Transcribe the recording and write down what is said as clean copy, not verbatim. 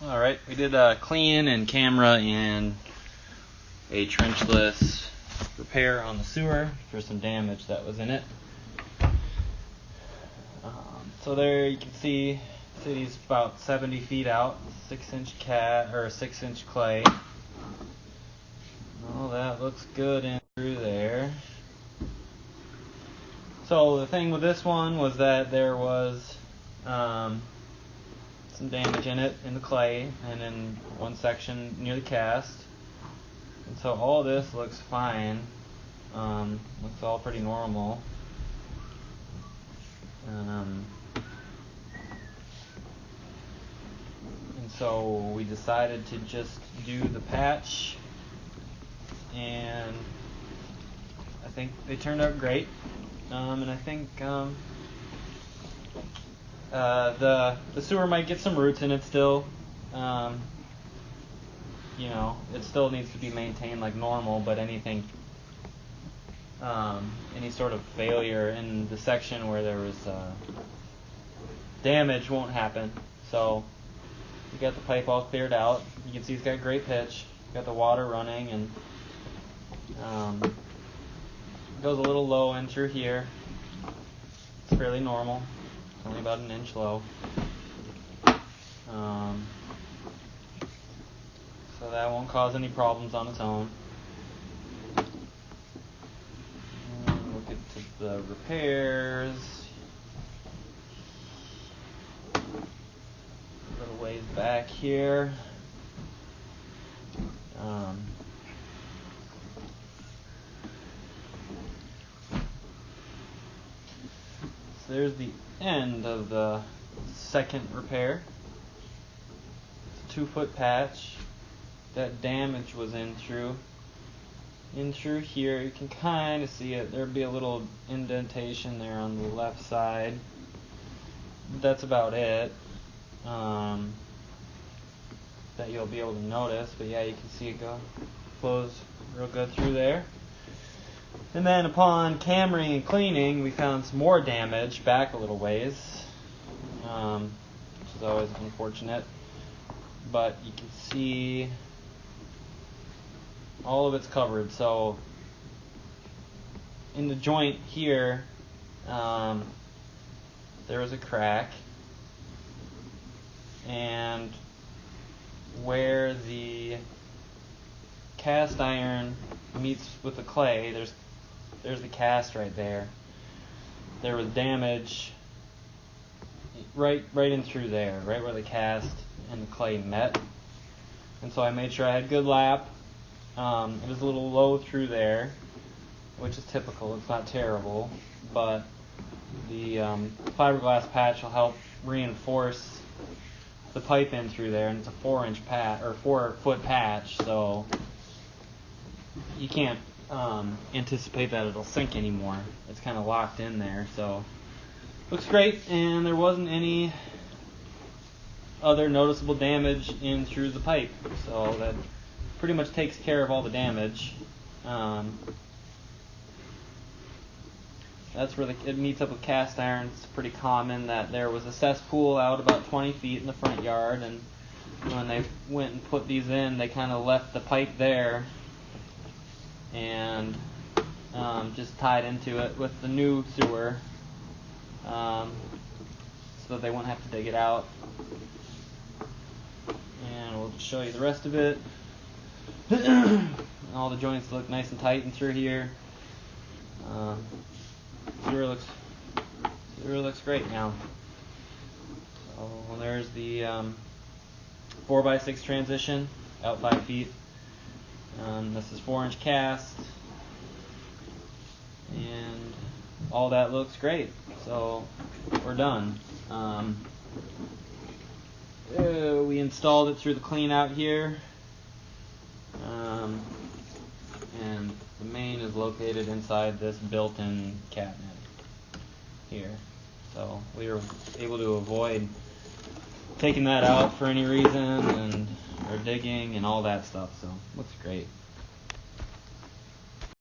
Alright, we did a clean and camera and a trenchless repair on the sewer for some damage that was in it. So there you can see the city's about 70 feet out, 6-inch 6-inch clay. Oh, that looks good in through there. So the thing with this one was that there was some damage in it, in the clay, and in one section near the cast. And so all this looks fine. Looks all pretty normal. And so we decided to just do the patch, and I think they turned out great. And I think the sewer might get some roots in it still. It still needs to be maintained like normal, but any sort of failure in the section where there was damage won't happen. So we got the pipe all cleared out. You can see it's got great pitch. Got the water running, and it goes a little low in through here. It's fairly normal. It's only about an inch low. So that won't cause any problems on its own. And we'll get to the repairs. A little ways back here. So there's the end of the second repair. It's a 2-foot patch. That damage was in through here. You can kind of see it. There'd be a little indentation there on the left side. That's about it that you'll be able to notice. But yeah, you can see it flows real good through there. And then upon camering and cleaning, we found some more damage back a little ways, which is always unfortunate. But you can see all of it's covered. So in the joint here, there was a crack, and where the cast iron meets with the clay, there's the cast right there. There was damage right in through there, right where the cast and the clay met. And so I made sure I had good lap. It was a little low through there, which is typical. It's not terrible, but the fiberglass patch will help reinforce the pipe in through there, and it's a 4-inch patch or 4-foot patch, so you can't anticipate that it'll sink anymore. It's kind of locked in there, so looks great. And there wasn't any other noticeable damage in through the pipe, so that pretty much takes care of all the damage. That's where it meets up with cast iron. It's pretty common that there was a cesspool out about 20 feet in the front yard, and when they went and put these in, they kind of left the pipe there and just tied into it with the new sewer, so that they wouldn't have to dig it out. And we'll show you the rest of it. All the joints look nice and tight in through here. Sewer looks great now. So there's the 4x6 transition out 5 feet. This is 4-inch cast, and all that looks great. So we're done. We installed it through the clean out here, and the main is located inside this built-in cabinet here. So we were able to avoid taking that out for any reason, or digging and all that stuff. So looks great.